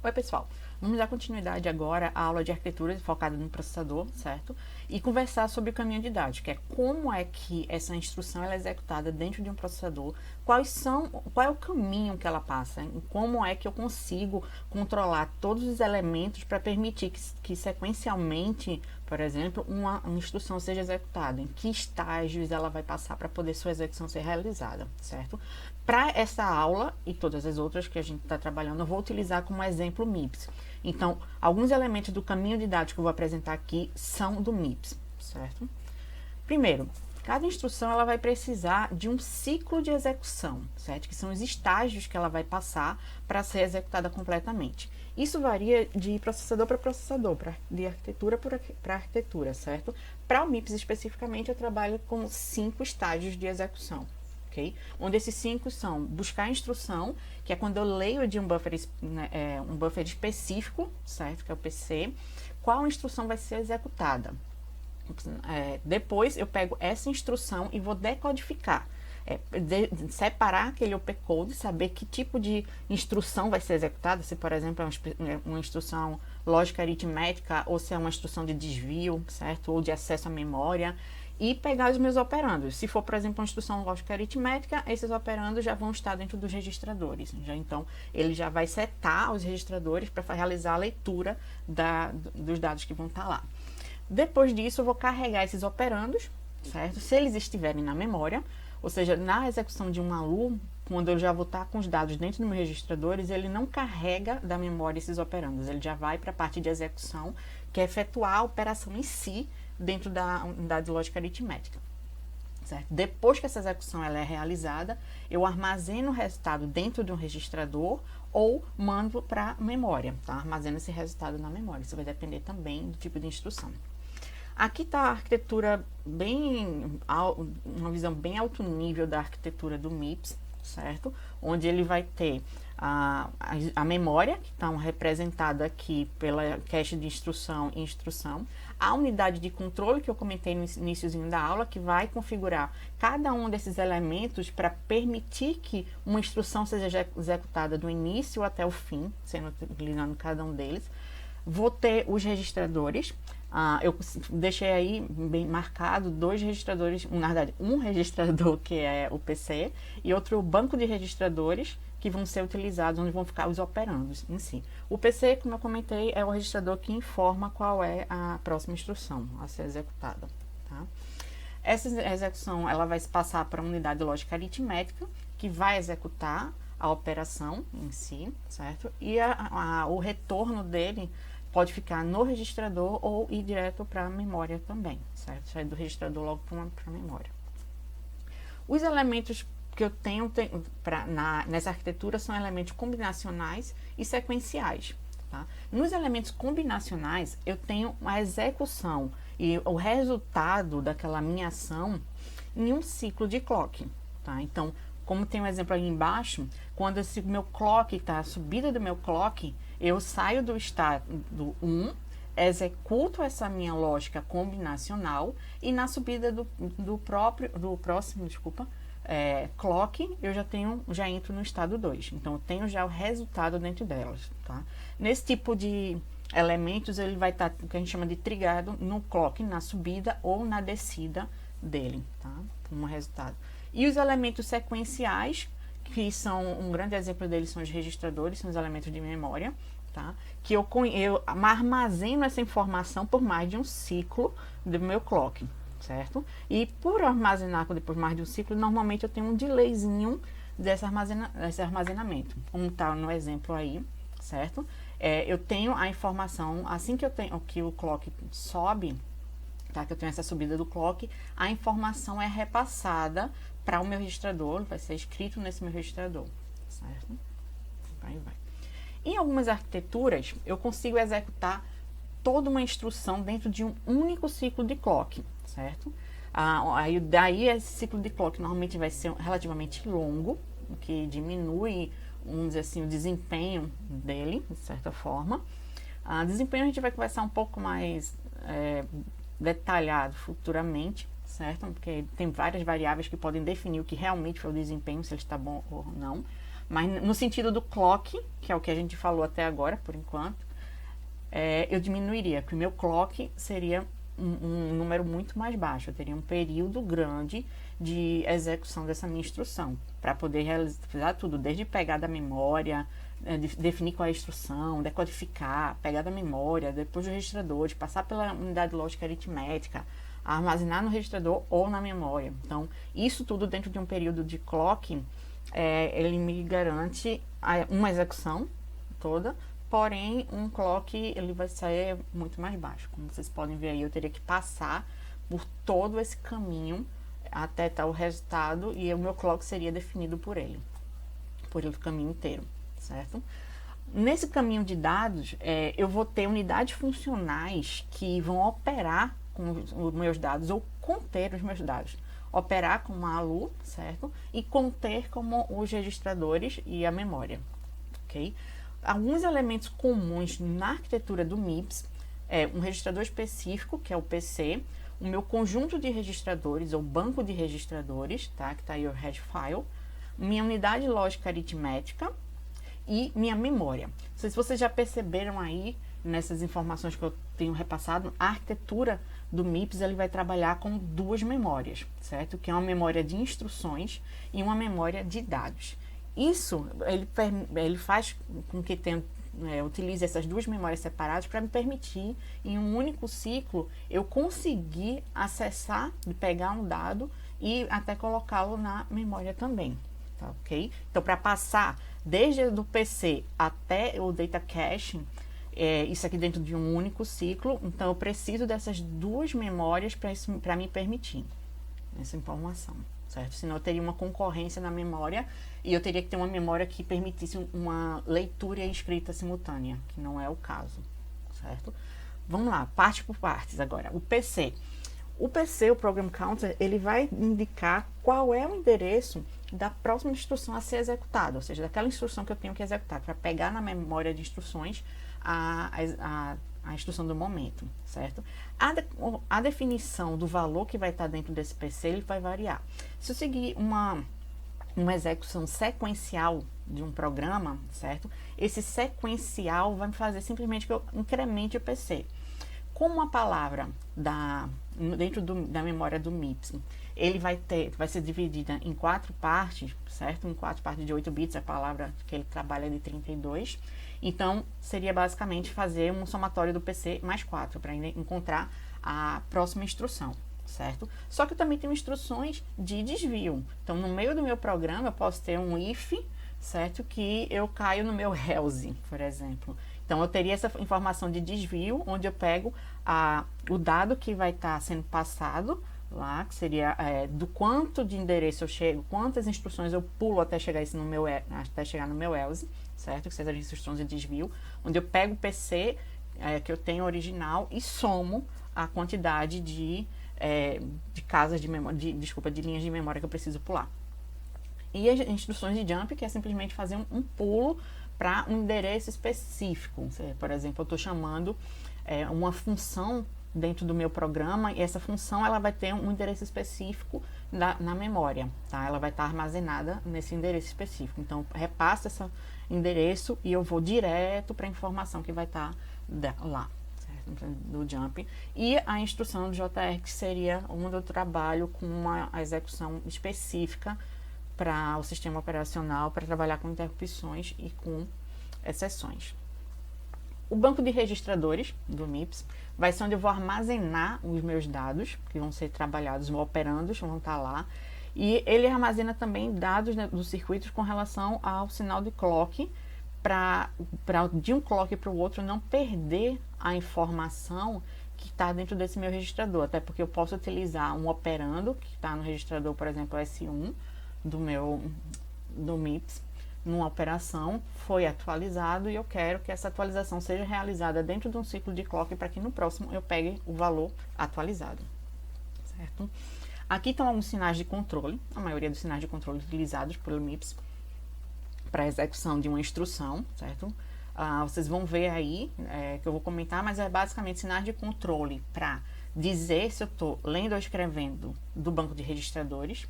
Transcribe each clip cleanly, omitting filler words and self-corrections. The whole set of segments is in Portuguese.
Oi, pessoal. Vamos dar continuidade agora à aula de arquitetura focada no processador, certo? E conversar sobre o caminho didático, que é como é que essa instrução ela é executada dentro de um processador, qual é o caminho que ela passa, como é que eu consigo controlar todos os elementos para permitir que sequencialmente, por exemplo, uma instrução seja executada, em que estágios ela vai passar para poder sua execução ser realizada, certo? Para essa aula e todas as outras que a gente está trabalhando, eu vou utilizar como exemplo o MIPS. Então, alguns elementos do caminho didático que eu vou apresentar aqui são do MIPS, certo? Primeiro, cada instrução ela vai precisar de um ciclo de execução, certo? Que são os estágios que ela vai passar para ser executada completamente. Isso varia de processador para processador, de arquitetura para arquitetura, certo? Para o MIPS especificamente, eu trabalho com 5 estágios de execução. Okay? Onde esses 5 são buscar a instrução, que é quando eu leio de um buffer específico, certo? Que é o PC, qual instrução vai ser executada. Depois eu pego essa instrução e vou decodificar. Separar aquele opcode, saber que tipo de instrução vai ser executada, se por exemplo é uma instrução lógica aritmética ou se é uma instrução de desvio, certo? Ou de acesso à memória. E pegar os meus operandos. Se for, por exemplo, uma instrução lógica aritmética, esses operandos já vão estar dentro dos registradores. Então, ele já vai setar os registradores para realizar a leitura dos dados que vão estar lá. Depois disso, eu vou carregar esses operandos, certo? Se eles estiverem na memória, ou seja, na execução de um ALU, quando eu já vou estar com os dados dentro dos meus registradores, ele não carrega da memória esses operandos. Ele já vai para a parte de execução, que é efetuar a operação em si, dentro da unidade de lógica aritmética. Certo? Depois que essa execução ela é realizada, eu armazeno o resultado dentro de um registrador ou mando para a memória, tá? Armazeno esse resultado na memória. Isso vai depender também do tipo de instrução. Aqui está a arquitetura uma visão bem alto nível da arquitetura do MIPS, certo? Onde ele vai ter a memória, que está representada aqui pela cache de instrução e instrução, a unidade de controle que eu comentei no iniciozinho da aula, que vai configurar cada um desses elementos para permitir que uma instrução seja executada do início até o fim, sendo utilizando cada um deles. Vou ter os registradores. Eu deixei aí bem marcado 2 registradores, na verdade, um registrador que é o PC e outro banco de registradores que vão ser utilizados, onde vão ficar os operandos em si. O PC, como eu comentei, é o registrador que informa qual é a próxima instrução a ser executada. Tá? Essa execução ela vai se passar para a unidade de lógica aritmética, que vai executar a operação em si, certo? E o retorno dele pode ficar no registrador ou ir direto para a memória também, certo? Sai do registrador logo para a memória. Os elementos que eu tenho nessa arquitetura são elementos combinacionais e sequenciais. Tá? Nos elementos combinacionais, eu tenho a execução e o resultado daquela minha ação em um ciclo de clock. Tá? Então, como tem um exemplo aí embaixo, quando esse meu clock está, a subida do meu clock, eu saio do estado 1, executo essa minha lógica combinacional e na subida do próximo clock, eu já entro no estado 2. Então, eu tenho já o resultado dentro delas, tá? Nesse tipo de elementos, ele vai estar, o que a gente chama de trigado no clock, na subida ou na descida dele, tá? Como resultado. E os elementos sequenciais, que são, um grande exemplo deles são os registradores, são os elementos de memória, tá? Que eu armazeno essa informação por mais de um ciclo do meu clock, certo? E por armazenar depois mais de um ciclo, normalmente eu tenho um delayzinho desse armazenamento, como está no exemplo aí, certo? Eu tenho a informação, assim que o clock sobe, tá? Que eu tenho essa subida do clock, a informação é repassada para o meu registrador, vai ser escrito nesse meu registrador, certo? Vai. Em algumas arquiteturas, eu consigo executar toda uma instrução dentro de um único ciclo de clock, certo? Daí esse ciclo de clock normalmente vai ser relativamente longo, o que diminui, vamos dizer assim, o desempenho dele, de certa forma. Desempenho a gente vai conversar um pouco mais detalhado futuramente, certo? Porque tem várias variáveis que podem definir o que realmente foi o desempenho, se ele está bom ou não. Mas no sentido do clock, que é o que a gente falou até agora, por enquanto, eu diminuiria, porque o meu clock seria um número muito mais baixo. Eu teria um período grande de execução dessa minha instrução, para poder realizar tudo, desde pegar da memória, definir qual é a instrução, decodificar, pegar da memória, depois dos registradores, passar pela unidade lógica aritmética, armazenar no registrador ou na memória. Então, isso tudo dentro de um período de clock, ele me garante uma execução toda, porém, um clock ele vai sair muito mais baixo. Como vocês podem ver aí, eu teria que passar por todo esse caminho até tal resultado, e o meu clock seria definido por ele caminho inteiro, certo? Nesse caminho de dados, eu vou ter unidades funcionais que vão operar com os meus dados ou conter os meus dados. Operar como a ALU, certo? E conter como os registradores e a memória, ok? Alguns elementos comuns na arquitetura do MIPS é um registrador específico, que é o PC, o meu conjunto de registradores ou banco de registradores, tá? Que tá aí o hash file, minha unidade lógica aritmética e minha memória. Não sei se vocês já perceberam aí, nessas informações que eu tenho repassado, a arquitetura do MIPS ele vai trabalhar com duas memórias, certo? Que é uma memória de instruções e uma memória de dados. Isso, ele faz com que utilize essas duas memórias separadas para me permitir, em um único ciclo, eu conseguir acessar, pegar um dado e até colocá-lo na memória também, tá ok? Então, para passar desde o PC até o data caching, isso aqui dentro de um único ciclo, então eu preciso dessas duas memórias para me permitir essa informação, certo? Senão eu teria uma concorrência na memória e eu teria que ter uma memória que permitisse uma leitura e escrita simultânea, que não é o caso, certo? Vamos lá, parte por partes agora. O PC, o Program Counter, ele vai indicar qual é o endereço da próxima instrução a ser executada, ou seja, daquela instrução que eu tenho que executar, para pegar na memória de instruções a instrução do momento, certo? A definição do valor que vai estar dentro desse PC, ele vai variar. Se eu seguir uma execução sequencial de um programa, certo? Esse sequencial vai me fazer simplesmente que eu incremente o PC. Como a palavra dentro da memória do MIPS, ele vai ser dividida em 4 partes, certo? Em 4 partes de 8 bits, a palavra que ele trabalha é de 32. Então, seria basicamente fazer um somatório do PC mais 4 para encontrar a próxima instrução, certo? Só que eu também tenho instruções de desvio. Então, no meio do meu programa, eu posso ter um if, certo? Que eu caio no meu else, por exemplo. Então, eu teria essa informação de desvio, onde eu pego o dado que vai estar sendo passado lá, que seria do quanto de endereço eu chego, quantas instruções eu pulo até chegar no meu else, certo? Que sejam as instruções de desvio, onde eu pego o PC que eu tenho original e somo a quantidade de casas de memória, de linhas de memória que eu preciso pular. E as instruções de jump, que é simplesmente fazer um pulo para um endereço específico. Por exemplo, eu estou chamando uma função dentro do meu programa, e essa função ela vai ter um endereço específico na memória, tá? Ela vai estar armazenada nesse endereço específico. Então, repasso esse endereço e eu vou direto para a informação que vai estar lá, certo? Do jump. E a instrução do JR, que seria onde eu trabalho com uma execução específica para o sistema operacional, para trabalhar com interrupções e com exceções. O banco de registradores do MIPS vai ser onde eu vou armazenar os meus dados, que vão ser trabalhados, os operandos vão estar lá. E ele armazena também dados, né, dos circuitos com relação ao sinal de clock, para de um clock para o outro não perder a informação que está dentro desse meu registrador. Até porque eu posso utilizar um operando, que está no registrador, por exemplo, S1 do MIPS, numa operação, foi atualizado e eu quero que essa atualização seja realizada dentro de um ciclo de clock para que no próximo eu pegue o valor atualizado, certo? Aqui estão alguns sinais de controle, a maioria dos sinais de controle utilizados pelo MIPS para execução de uma instrução, certo? Vocês vão ver aí, que eu vou comentar, mas é basicamente sinais de controle para dizer se eu estou lendo ou escrevendo do banco de registradores,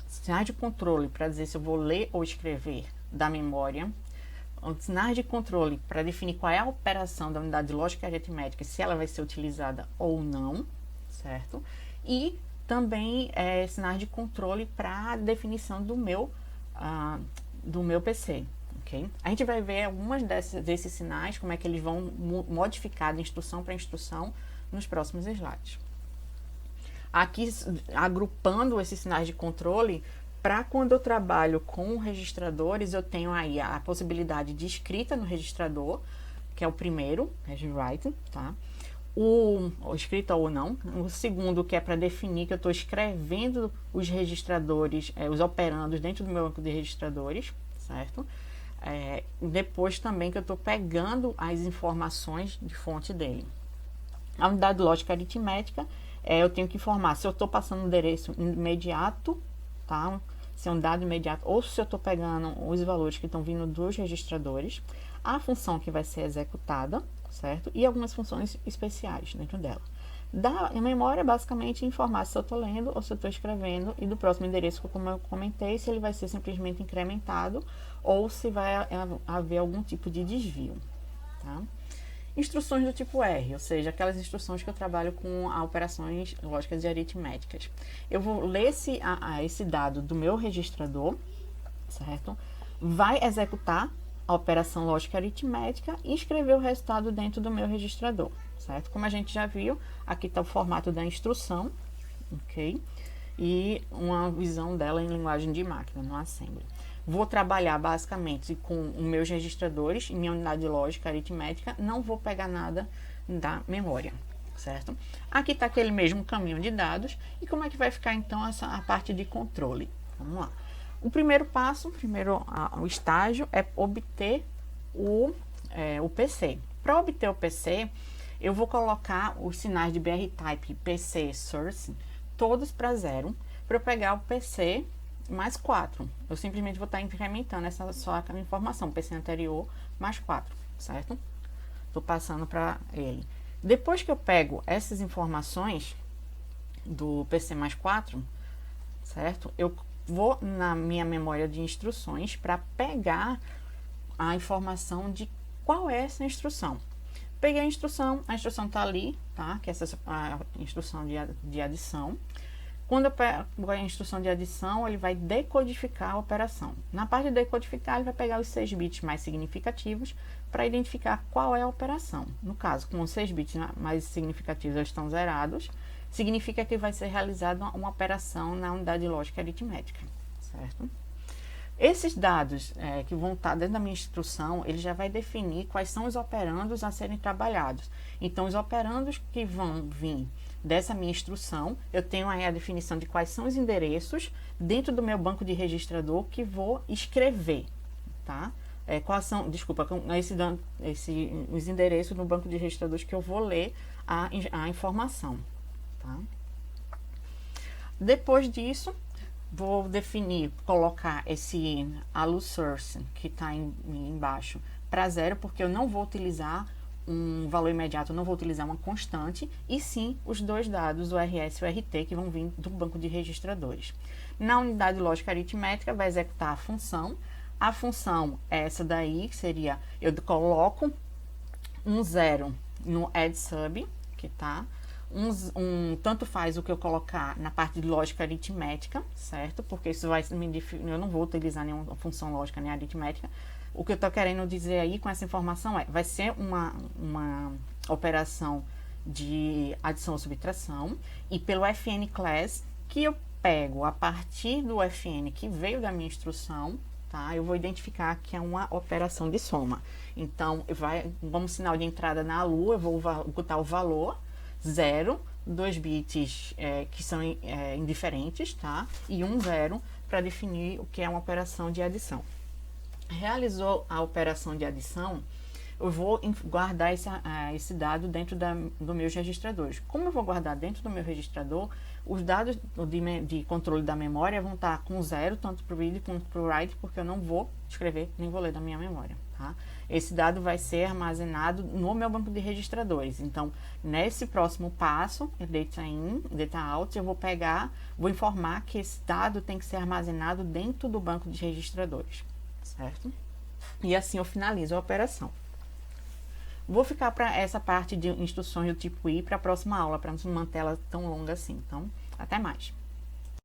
sinais de controle para dizer se eu vou ler ou escrever da memória, sinais de controle para definir qual é a operação da unidade de lógica e aritmética, se ela vai ser utilizada ou não, certo? E também sinais de controle para a definição do meu PC, ok? A gente vai ver algumas desses sinais, como é que eles vão modificar de instrução para instrução nos próximos slides. Aqui, agrupando esses sinais de controle, para quando eu trabalho com registradores, eu tenho aí a possibilidade de escrita no registrador, que é o primeiro, write, tá? O escrita ou não. O segundo, que é para definir que eu estou escrevendo os registradores, os operandos dentro do meu banco de registradores, certo? Depois também que eu estou pegando as informações de fonte dele. A unidade lógica aritmética, eu tenho que informar se eu estou passando um endereço imediato, tá? Se é um dado imediato, ou se eu estou pegando os valores que estão vindo dos registradores, a função que vai ser executada, certo? E algumas funções especiais dentro dela. Da memória, basicamente, informar se eu estou lendo ou se eu estou escrevendo, e do próximo endereço, como eu comentei, se ele vai ser simplesmente incrementado ou se vai haver algum tipo de desvio, tá? Instruções do tipo R, ou seja, aquelas instruções que eu trabalho com operações lógicas e aritméticas. Eu vou ler esse dado do meu registrador, certo? Vai executar a operação lógica aritmética e escrever o resultado dentro do meu registrador, certo? Como a gente já viu, aqui está o formato da instrução, ok? E uma visão dela em linguagem de máquina, no assembly. Vou trabalhar basicamente com os meus registradores, em minha unidade lógica aritmética, não vou pegar nada da memória, certo? Aqui está aquele mesmo caminho de dados, e como é que vai ficar então a parte de controle? Vamos lá. O primeiro passo, o estágio é obter o PC. Para obter o PC, eu vou colocar os sinais de BR-Type PC Source todos para 0, para eu pegar o PC mais 4. Eu simplesmente vou estar incrementando essa informação, PC anterior mais 4, certo? Estou passando para ele. Depois que eu pego essas informações do PC mais 4, certo? Eu vou na minha memória de instruções para pegar a informação de qual é essa instrução. Peguei a instrução está ali, tá? Que é a instrução de adição. Quando eu pego a instrução de adição, ele vai decodificar a operação. Na parte de decodificar, ele vai pegar os 6 bits mais significativos para identificar qual é a operação. No caso, com os 6 bits mais significativos eles estão zerados, significa que vai ser realizada uma operação na unidade lógica aritmética, certo? Esses dados que vão estar dentro da minha instrução, ele já vai definir quais são os operandos a serem trabalhados. Então, os operandos que vão vir dessa minha instrução, eu tenho aí a definição de quais são os endereços dentro do meu banco de registrador que vou escrever, tá? Quais são, desculpa, os endereços no banco de registradores que eu vou ler a informação, tá? Depois disso, vou definir, colocar esse ALU source que está embaixo para 0, porque eu não vou utilizar um valor imediato, eu não vou utilizar uma constante, e sim os dois dados, o RS e o RT, que vão vir do banco de registradores. Na unidade lógica aritmética, vai executar a função. A função é essa daí, que seria, eu coloco um 0 no add sub, que tá, tanto faz o que eu colocar na parte de lógica aritmética, certo? Porque isso vai me definir, eu não vou utilizar nenhuma função lógica nem aritmética. O que eu estou querendo dizer aí com essa informação vai ser uma operação de adição ou subtração, e pelo fn class, que eu pego a partir do fn que veio da minha instrução, tá? Eu vou identificar que é uma operação de soma. Então, como sinal de entrada na ALU, eu vou botar o valor 0, 2 bits que são indiferentes, tá? E 0 para definir o que é uma operação de adição. Realizou a operação de adição, eu vou guardar esse dado dentro dos meus registradores. Como eu vou guardar dentro do meu registrador, os dados de controle da memória vão estar com 0, tanto para o read quanto para o write, porque eu não vou escrever nem vou ler da minha memória, tá? Esse dado vai ser armazenado no meu banco de registradores. Então, nesse próximo passo, data in, data out, eu vou informar que esse dado tem que ser armazenado dentro do banco de registradores, certo? E assim eu finalizo a operação. Vou ficar para essa parte de instruções do tipo I para a próxima aula, para não manter ela tão longa assim. Então, até mais.